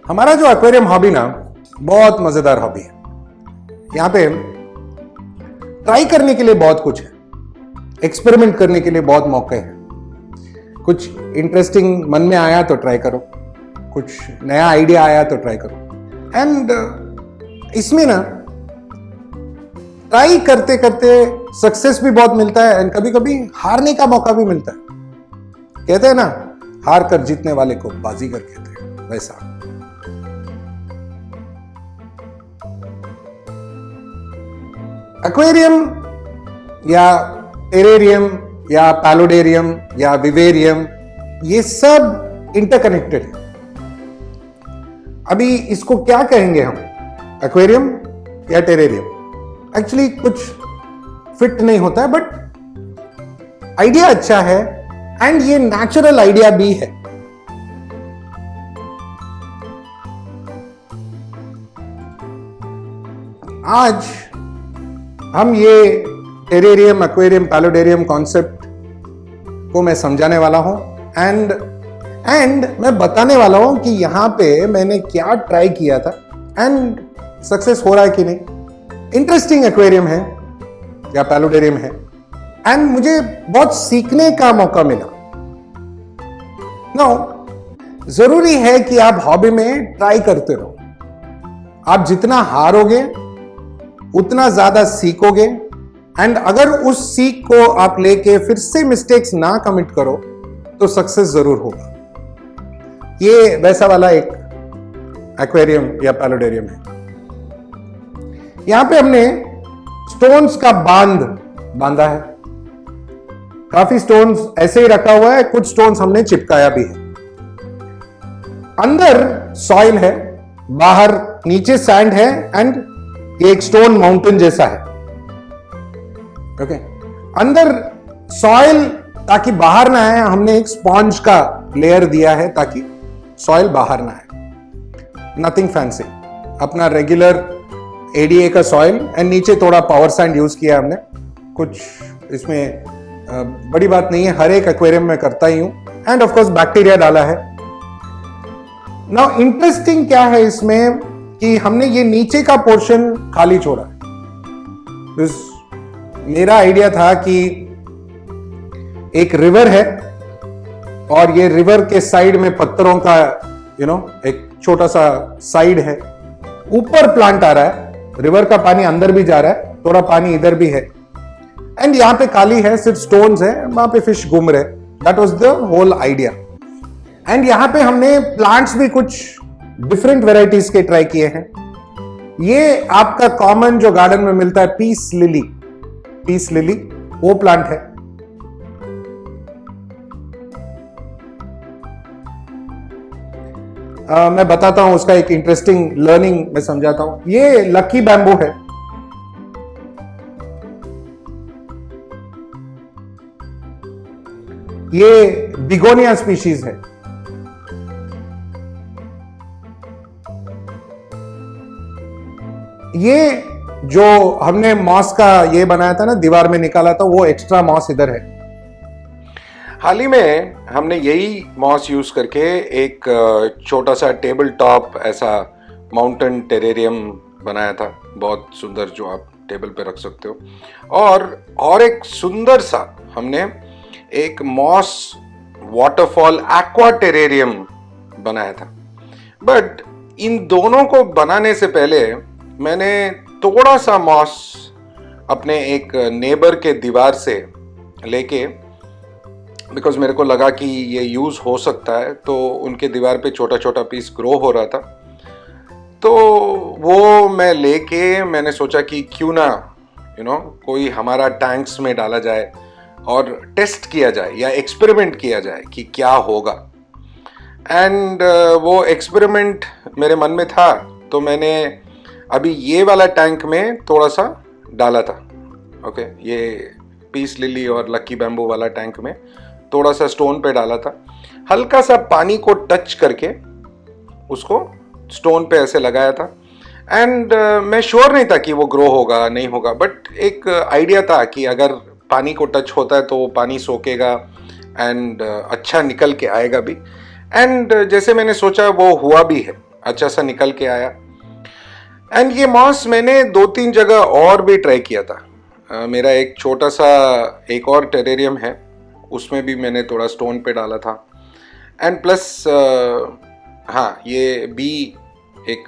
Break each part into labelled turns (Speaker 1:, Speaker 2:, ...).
Speaker 1: हमारा जो aquarium hobby ना बहुत मजेदार हॉबी है। यहाँ पे ट्राई करने के लिए बहुत कुछ है, एक्सपेरिमेंट करने के लिए बहुत मौके हैं। कुछ इंटरेस्टिंग मन में आया तो ट्राई करो, कुछ नया आइडिया आया तो ट्राई करो। एंड इसमें ना ट्राई करते करते सक्सेस भी बहुत मिलता है एंड कभी कभी हारने का मौका भी मिलता है। कहते हैं ना, हार कर जीतने वाले को बाजीगर कहते हैं, वैसा। एक्वेरियम या टेरेरियम या पैलोडेरियम या विवेरियम, ये सब इंटरकनेक्टेड है। अभी इसको क्या कहेंगे हम, एक्वेरियम या टेरेरियम? एक्चुअली कुछ फिट नहीं होता है, बट आइडिया अच्छा है एंड ये नेचुरल आइडिया भी है। आज हम ये टेरेरियम, एक्वेरियम, पैलोडेरियम कॉन्सेप्ट को मैं समझाने वाला हूं एंड मैं बताने वाला हूं कि यहां पे मैंने क्या ट्राई किया था एंड सक्सेस हो रहा है कि नहीं। इंटरेस्टिंग एक्वेरियम है या पैलोडेरियम है एंड मुझे बहुत सीखने का मौका मिला। नो, जरूरी है कि आप हॉबी में ट्राई करते रहो। आप जितना हारोगे उतना ज्यादा सीखोगे एंड अगर उस सीख को आप लेके फिर से मिस्टेक्स ना कमिट करो तो सक्सेस जरूर होगा। ये वैसा वाला एक एक्वेरियम या पैलोडेरियम है। यहां पे हमने स्टोन्स का बांधा है। काफी स्टोन्स ऐसे ही रखा हुआ है, कुछ स्टोन्स हमने चिपकाया भी है। अंदर सॉइल है, बाहर नीचे सैंड है एंड ये एक स्टोन माउंटेन जैसा है। ओके, अंदर सॉइल ताकि बाहर ना आए, हमने एक स्पॉन्ज का लेयर दिया है ताकि सॉइल बाहर ना आए। नथिंग फैंसी, अपना रेगुलर एडीए का सॉइल एंड नीचे थोड़ा पावर सैंड यूज किया हमने। कुछ इसमें बड़ी बात नहीं है, हर एक एक्वेरियम में करता ही हूं। एंड ऑफ कोर्स बैक्टीरिया डाला है। नाउ इंटरेस्टिंग क्या है इसमें कि हमने ये नीचे का पोर्शन खाली छोड़ा है। मेरा आइडिया था कि एक रिवर है और ये रिवर के साइड में पत्थरों का एक छोटा सा साइड है, ऊपर प्लांट आ रहा है, रिवर का पानी अंदर भी जा रहा है, थोड़ा पानी इधर भी है एंड यहां पे खाली है, सिर्फ स्टोन्स है, वहां पे फिश घूम रहे। That was the whole idea. And यहां पे हमने प्लांट्स भी कुछ डिफरेंट वेराइटीज के ट्राई किए हैं। ये आपका कॉमन जो गार्डन में मिलता है पीस लिली, वो प्लांट है। मैं बताता हूं उसका एक इंटरेस्टिंग लर्निंग मैं समझाता हूं। ये लकी बैम्बू है। ये बिगोनिया स्पीशीज है। ये जो हमने मॉस का ये बनाया था ना, दीवार में निकाला था, वो एक्स्ट्रा मॉस इधर है। हाल ही में हमने यही मॉस यूज करके एक छोटा सा टेबल टॉप ऐसा माउंटेन टेरेरियम बनाया था, बहुत सुंदर, जो आप टेबल पे रख सकते हो। और एक सुंदर सा हमने एक मॉस वाटरफॉल एक्वा टेरेरियम बनाया था। बट इन दोनों को बनाने से पहले मैंने थोड़ा सा मॉस अपने एक नेबर के दीवार से लेके, बिकॉज मेरे को लगा कि ये यूज हो सकता है, तो उनके दीवार पे छोटा छोटा पीस ग्रो हो रहा था, तो वो मैं लेके मैंने सोचा कि क्यों ना कोई हमारा टैंक्स में डाला जाए और टेस्ट किया जाए या एक्सपेरिमेंट किया जाए कि क्या होगा। एंड वो एक्सपेरिमेंट मेरे मन में था, तो मैंने अभी ये वाला टैंक में थोड़ा सा डाला था। ओके, ये पीस लिली और लकी बैम्बू वाला टैंक में थोड़ा सा स्टोन पे डाला था, हल्का सा पानी को टच करके उसको स्टोन पे ऐसे लगाया था। एंड मैं श्योर नहीं था कि वो ग्रो होगा नहीं होगा, बट एक आइडिया था कि अगर पानी को टच होता है तो वो पानी सोखेगा एंड अच्छा निकल के आएगा भी। एंड जैसे मैंने सोचा वो हुआ भी है। अच्छा सा निकल के आया। एंड ये मॉस मैंने 2-3 जगह और भी ट्राई किया था। मेरा एक छोटा सा एक और टेरेरियम है, उसमें भी मैंने थोड़ा स्टोन पे डाला था। एंड प्लस हाँ, ये भी एक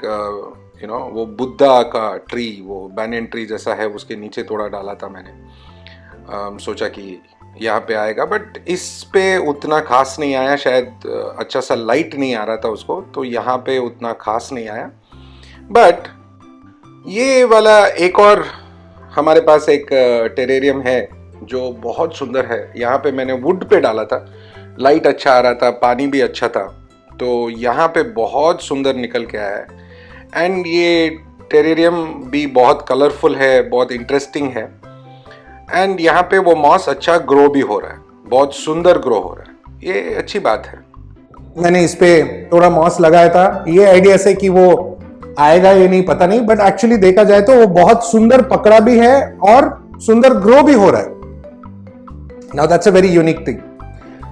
Speaker 1: वो बुद्धा का ट्री, वो बैनियन ट्री जैसा है, उसके नीचे थोड़ा डाला था मैंने। सोचा कि यहाँ पे आएगा, बट इस पे उतना खास नहीं आया, शायद अच्छा सा लाइट नहीं आ रहा था उसको, तो यहाँ पे उतना खास नहीं आया। बट ये वाला एक और हमारे पास एक टेरेरियम है जो बहुत सुंदर है। यहाँ पे मैंने वुड पे डाला था, लाइट अच्छा आ रहा था, पानी भी अच्छा था, तो यहाँ पे बहुत सुंदर निकल के आया है। एंड ये टेरेरियम भी बहुत कलरफुल है, बहुत इंटरेस्टिंग है। एंड यहाँ पे वो मॉस अच्छा ग्रो भी हो रहा है, बहुत सुंदर ग्रो हो रहा है, ये अच्छी बात है। मैंने इस पे थोड़ा मॉस लगाया था, ये आइडिया से कि वो आएगा ये नहीं पता नहीं, बट एक्चुअली देखा जाए तो वो बहुत सुंदर पकड़ा भी है और सुंदर ग्रो भी हो रहा है। Now that's a very unique thing.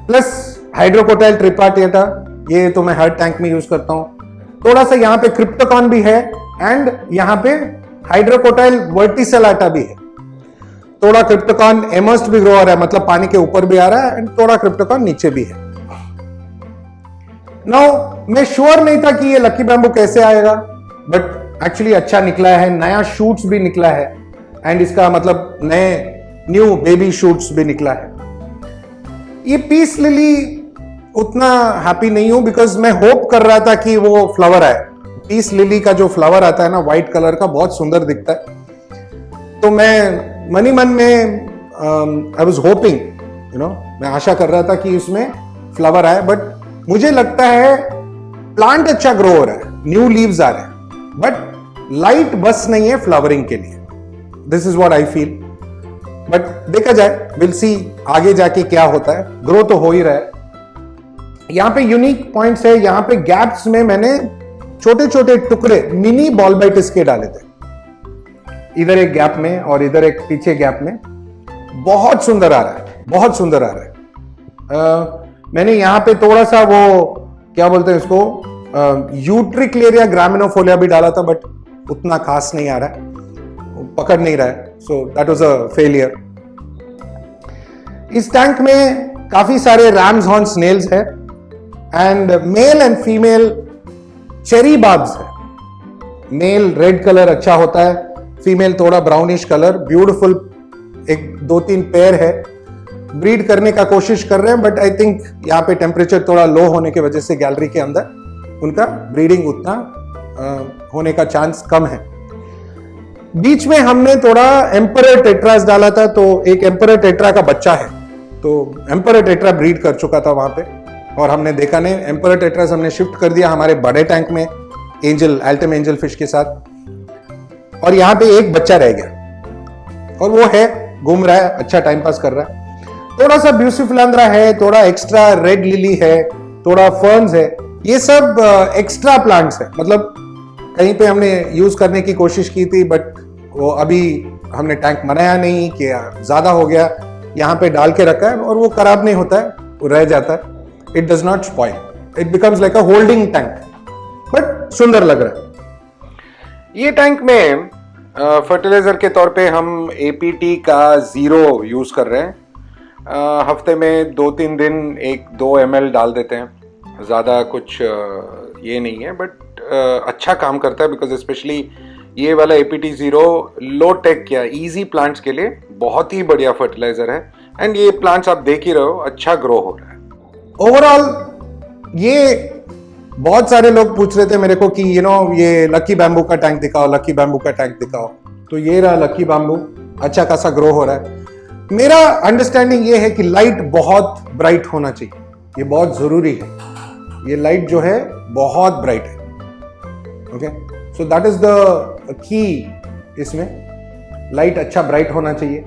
Speaker 1: Plus hydrocotyle tripartita, ये तो मैं हर टैंक में यूज करता हूं। थोड़ा सा यहाँ पे क्रिप्टोकॉन भी है एंड यहाँ पे हाइड्रोकोटाइल वर्टिसेलाटा भी है। थोड़ा क्रिप्टोकॉन एमर्स्ड भी ग्रो हो रहा है, मतलब पानी के ऊपर भी आ रहा है, एंड थोड़ा क्रिप्टोकॉन नीचे भी है। नाउ मैं श्योर नहीं था कि ये लकी बैम्बू कैसे आएगा, बट एक्चुअली अच्छा निकला है, नया शूट्स भी निकला है, एंड इसका मतलब नए न्यू बेबी शूट्स भी निकला है। ये पीस लिली उतना हैप्पी नहीं हूं, बिकॉज मैं होप कर रहा था कि वो फ्लावर आए। पीस लिली का जो फ्लावर आता है ना, व्हाइट कलर का, बहुत सुंदर दिखता है। तो मैं मन ही मन में आई वाज होपिंग, मैं आशा कर रहा था कि इसमें फ्लावर आए, बट मुझे लगता है प्लांट अच्छा ग्रो हो रहा है, न्यू लीव्स आ रहे हैं, बट लाइट बस नहीं है फ्लावरिंग के लिए। This is what I feel, but देखा जाए, विल सी आगे जाके क्या होता है। ग्रो तो हो ही रहा है। यहां पे यूनिक पॉइंट्स है, यहां पे गैप्स में मैंने छोटे छोटे टुकड़े मिनी बॉलबाइटिस के डाले थे, इधर एक गैप में और इधर एक पीछे गैप में। बहुत सुंदर आ रहा है, बहुत सुंदर आ रहा है। मैंने यहां पे थोड़ा सा वो क्या बोलते हैं इसको, यूट्रिक्लेरिया ग्रामिनोफोलिया भी डाला था, बट उतना खास नहीं आ रहा है, पकड़ नहीं रहा है, so that was a failure. इस टैंक में काफी सारे रैम्स हॉर्न स्नेल्स है, and male and female cherry barbs है। मेल रेड कलर अच्छा होता है, फीमेल थोड़ा ब्राउनिश कलर, ब्यूटीफुल। एक 2-3 पेयर है, ब्रीड करने का कोशिश कर रहे हैं, बट आई थिंक यहाँ पे टेम्परेचर थोड़ा लो होने की वजह से गैलरी के अंदर उनका ब्रीडिंग उतना होने का चांस कम है। बीच में हमने थोड़ा एम्परर टेट्रास डाला था, तो एक एम्परर टेट्रा का बच्चा है, तो एम्परर टेट्रा ब्रीड कर चुका था वहां पे, और हमने देखा नहीं, एम्परर टेट्रास हमने शिफ्ट कर दिया हमारे बड़े टैंक में एंजल एल्टम एंजल फिश के साथ, और यहां पे एक बच्चा रह गया, और वो है घूम रहा है, अच्छा टाइम पास कर रहा है। थोड़ा सा ब्यूसिफिलांद्रा है, थोड़ा एक्स्ट्रा रेड लिली है, थोड़ा फर्न्स है, ये सब एक्स्ट्रा प्लांट्स है। मतलब कहीं पे हमने यूज करने की कोशिश की थी, बट वो अभी हमने टैंक बनाया नहीं, कि ज्यादा हो गया, यहाँ पे डाल के रखा है, और वो खराब नहीं होता है, वो रह जाता है। It does not spoil, it becomes like a holding tank, but सुंदर लग रहा है। ये टैंक में फर्टिलाइजर के तौर पे हम एपीटी का 0 यूज कर रहे हैं। हफ्ते में 2-3 दिन 1-2 ml डाल देते हैं, ज़्यादा कुछ ये नहीं है, बट अच्छा काम करता है, बिकॉज स्पेशली ये वाला एपीटी 0 लो टेक या इजी प्लांट्स के लिए बहुत ही बढ़िया फर्टिलाइजर है। एंड ये प्लांट्स आप देख ही रहे हो, अच्छा ग्रो हो रहा है। ओवरऑल ये बहुत सारे लोग पूछ रहे थे मेरे को कि ये लकी बैम्बू का टैंक दिखाओ, लकी बैम्बू का टैंक दिखाओ, तो ये रहा लकी बैम्बू, अच्छा खासा ग्रो हो रहा है। मेरा अंडरस्टैंडिंग ये है कि लाइट बहुत ब्राइट होना चाहिए, ये बहुत जरूरी है। ये लाइट जो है बहुत ब्राइट है, okay, so that is the key. इसमें लाइट अच्छा ब्राइट होना चाहिए।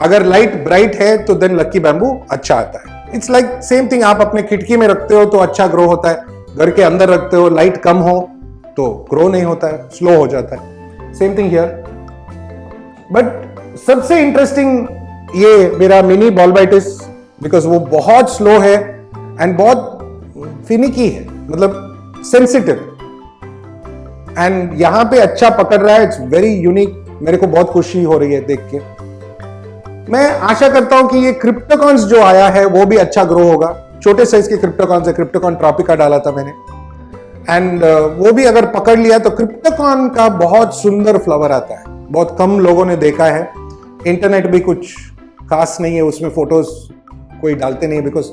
Speaker 1: अगर लाइट ब्राइट है तो देन लकी बैम्बू अच्छा आता है। इट्स लाइक सेम थिंग, आप अपने खिड़की में रखते हो तो अच्छा ग्रो होता है, घर के अंदर रखते हो, लाइट कम हो तो ग्रो नहीं होता है, स्लो हो जाता है। Same thing here. बट सबसे इंटरेस्टिंग ये मेरा मिनी बॉलबाइटिस, बिकॉज वो बहुत स्लो है एंड बहुत फिनिकी है, मतलब सेंसिटिव। एंड यहाँ पे अच्छा पकड़ रहा है, इट्स वेरी यूनिक, मेरे को बहुत खुशी हो रही है देख के। मैं आशा करता हूं कि ये क्रिप्टोकॉन्स जो आया है वो भी अच्छा ग्रो होगा। छोटे साइज के क्रिप्टोकॉन्स है, क्रिप्टोकॉन ट्रॉपिका डाला था मैंने, एंड वो भी अगर पकड़ लिया तो क्रिप्टोकॉन का बहुत सुंदर फ्लावर आता है। बहुत कम लोगों ने देखा है, इंटरनेट भी कुछ खास नहीं है उसमें, फोटोज कोई डालते नहीं है बिकॉज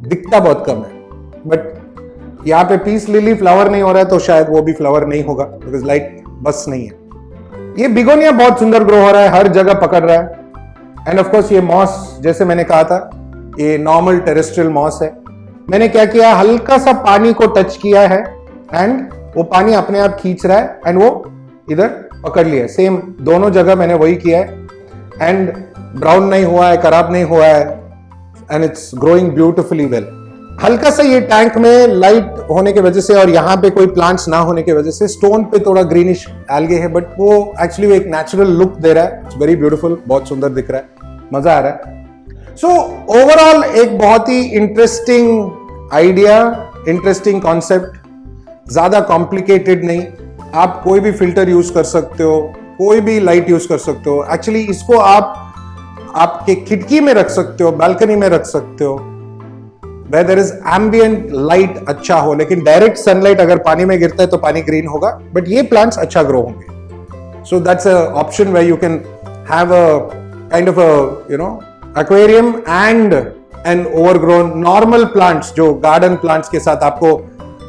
Speaker 1: दिखता बहुत कम है। बट यहाँ पे पीस लिली फ्लावर नहीं हो रहा है तो शायद वो भी फ्लावर नहीं होगा बिकॉज लाइट बस नहीं है। ये बिगोनिया बहुत सुंदर ग्रो हो रहा है, हर जगह पकड़ रहा है। एंड ऑफ कोर्स ये मॉस, जैसे मैंने कहा था, ये नॉर्मल टेरेस्ट्रियल मॉस है। मैंने क्या किया, हल्का सा पानी को टच किया है एंड वो पानी अपने आप खींच रहा है एंड वो इधर पकड़ लिया है। सेम दोनों जगह मैंने वही किया है एंड ब्राउन नहीं हुआ है, खराब नहीं हुआ है, and it's growing beautifully well. हल्का सा ये टैंक में लाइट होने की वजह से और यहाँ पे कोई प्लांट्स ना होने की वजह से स्टोन पे थोड़ा ग्रीनिश एल्गे है, बट वो एक्चुअली एक नेचुरल लुक दे रहा है। इट्स वेरी ब्यूटीफुल, बहुत सुंदर दिख रहा है, मजा आ रहा है। सो ओवरऑल एक बहुत ही इंटरेस्टिंग आइडिया, इंटरेस्टिंग कॉन्सेप्ट, ज्यादा कॉम्प्लिकेटेड नहीं। आप कोई भी फिल्टर यूज कर सकते हो, कोई भी लाइट यूज कर सकते हो। एक्चुअली इसको आप आपके खिड़की में रख सकते हो, बालकनी में रख सकते हो, where there is ambient light अच्छा हो। लेकिन डायरेक्ट सनलाइट अगर पानी में गिरता है तो पानी ग्रीन होगा, बट ये प्लांट्स अच्छा ग्रो होंगे। So that's a option where you can have a kind of a aquarium and an overgrown normal plants, जो गार्डन प्लांट्स के साथ आपको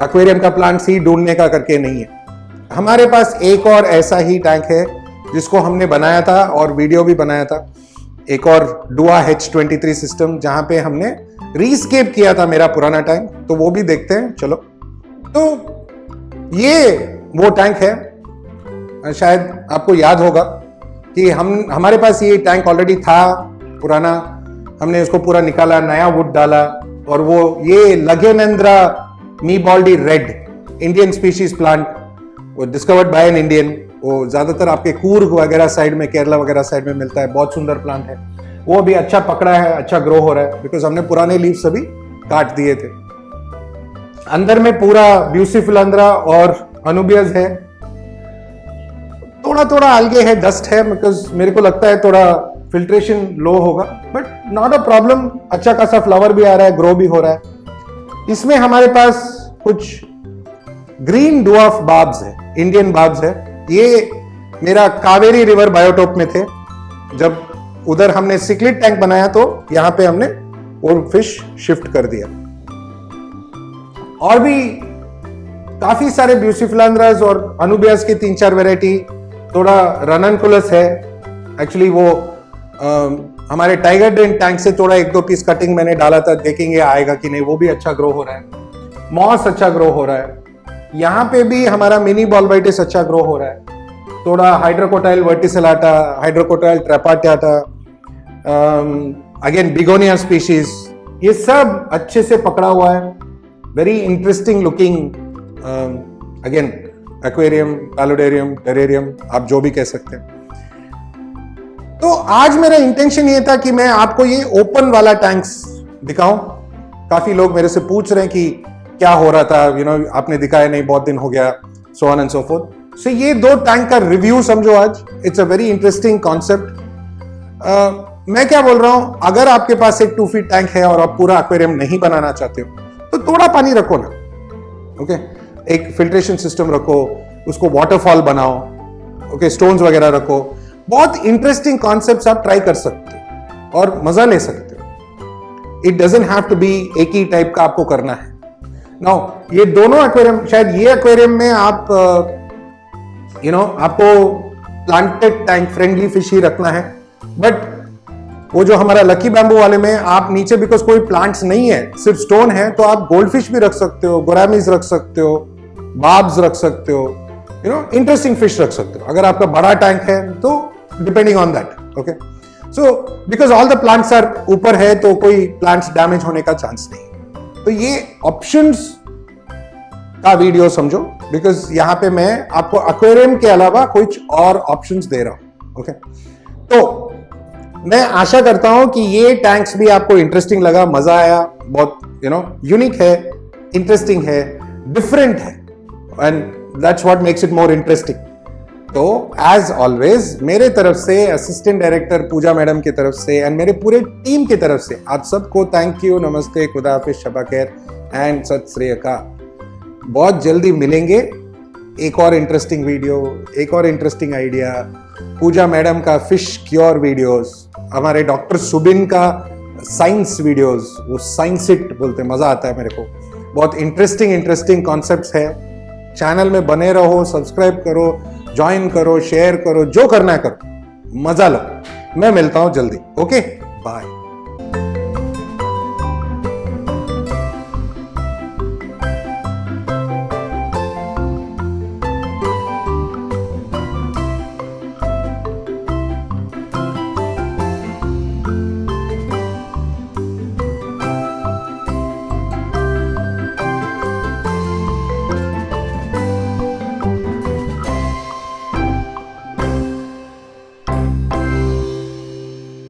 Speaker 1: एक्वेरियम का प्लांट्स ही ढूंढने का करके नहीं है। हमारे पास एक और ऐसा ही टैंक है जिसको हमने बनाया था और वीडियो भी बनाया था, एक और डुआ H23 सिस्टम, जहां पे हमने रीस्केप किया था मेरा पुराना टैंक, तो वो भी देखते हैं चलो। तो ये वो टैंक है, शायद आपको याद होगा कि हमारे पास ये टैंक ऑलरेडी था पुराना, हमने इसको पूरा निकाला, नया वुड डाला, और वो ये लगेनेंद्रा मीबॉल्डी रेड इंडियन स्पीशीज प्लांट, वो डिस्कवर्ड बाय एन इंडियन, वो ज्यादातर आपके कूर्ग वगैरह साइड में, केरला वगैरह साइड में मिलता है, बहुत सुंदर प्लांट है। वो भी अच्छा पकड़ा है, अच्छा ग्रो हो रहा है बिकॉज हमने पुराने लीव्स सभी काट दिए थे। अंदर में पूरा ब्यूसिफिलंद्रा और अनुबियस है, थोड़ा थोड़ा आल्गे है, डस्ट है, बिकॉज मेरे को लगता है थोड़ा फिल्ट्रेशन लो होगा, बट नॉट अ प्रॉब्लम। अच्छा खासा फ्लावर भी आ रहा है, ग्रो भी हो रहा है। इसमें हमारे पास कुछ ग्रीन डुआर्फ बार्ब्स है, इंडियन बार्ब्स है। ये मेरा कावेरी रिवर बायोटोप में थे, जब उधर हमने सिक्लिड टैंक बनाया तो यहां पे हमने वो फिश शिफ्ट कर दिया। और भी काफी सारे ब्यूसिफिलंद्रास और अनुबियास की 3-4 वैरायटी, थोड़ा रननकुलस है। एक्चुअली वो हमारे टाइगर ड्रेन टैंक से थोड़ा 1-2 पीस कटिंग मैंने डाला था, देखेंगे आएगा कि नहीं, वो भी अच्छा ग्रो हो रहा है। मॉस अच्छा ग्रो हो रहा है। यहां पे भी हमारा मिनी बॉलबाइटिस अच्छा ग्रो हो रहा है। थोड़ा hydrocotyle verticillata, hydrocotyle tripartita, again begonia species, ये सब अच्छे से पकड़ा हुआ है। Very interesting looking, again aquarium, paludarium, terrarium, आप जो भी कह सकते हैं। तो आज मेरा इंटेंशन ये था कि मैं आपको ये ओपन वाला टैंक्स दिखाऊं। काफी लोग मेरे से पूछ रहे हैं कि क्या हो रहा था, आपने दिखाया नहीं, बहुत दिन हो गया, so on and so forth. So ये 2 टैंक का रिव्यू समझो आज। It's a very interesting concept. मैं क्या बोल रहा हूं, अगर आपके पास एक 2 फीट टैंक है और आप पूरा एक्वेरियम नहीं बनाना चाहते हो तो थोड़ा पानी रखो ना, ओके। एक फिल्ट्रेशन सिस्टम रखो, उसको वाटरफॉल बनाओ, ओके, स्टोन्स वगैरह रखो। बहुत इंटरेस्टिंग कॉन्सेप्ट्स आप ट्राई कर सकते हो और मजा ले सकते हो। It doesn't have to be एक ही टाइप का आपको करना है। नाउ ये दोनों एक्वेरियम, शायद ये एक्वेरियम में आप आपको प्लांटेड टैंक फ्रेंडली फिश ही रखना है, बट वो जो हमारा लकी बैम्बू वाले में आप नीचे, बिकॉज कोई प्लांट्स नहीं है, सिर्फ स्टोन है, तो आप गोल्ड फिश भी रख सकते हो, गोरामीज रख सकते हो, बार्ब्स रख सकते हो, इंटरेस्टिंग फिश रख सकते हो। अगर आपका बड़ा टैंक है तो depending on that, okay. So because all the plants are ऊपर है तो कोई प्लांट्स डैमेज होने का चांस नहीं। तो ये ऑप्शंस का वीडियो समझो, बिकॉज यहां पे मैं आपको एक्वेरियम के अलावा कुछ और ऑप्शंस दे रहा हूं, ओके। तो मैं आशा करता हूं कि ये टैंक्स भी आपको इंटरेस्टिंग लगा, मजा आया। बहुत यूनिक है, इंटरेस्टिंग है, डिफरेंट है, and that's what makes it more interesting. तो एज ऑलवेज मेरे तरफ से, असिस्टेंट डायरेक्टर पूजा मैडम की तरफ से एंड मेरे पूरे टीम की तरफ से आप सबको थैंक यू, नमस्ते, खुदा हाफिज, शबा खैर एंड सत श्री अकाल। बहुत जल्दी मिलेंगे एक और इंटरेस्टिंग वीडियो, एक और इंटरेस्टिंग आइडिया, पूजा मैडम का फिश क्योर वीडियोस, हमारे डॉक्टर सुबिन का साइंस वीडियोस, वो साइंस इट बोलते, मजा आता है मेरे को। बहुत इंटरेस्टिंग कॉन्सेप्ट्स है। चैनल में बने रहो, सब्सक्राइब करो, ज्वाइन करो, शेयर करो, जो करना है करो, मजा लो। मैं मिलता हूं जल्दी। Okay, bye.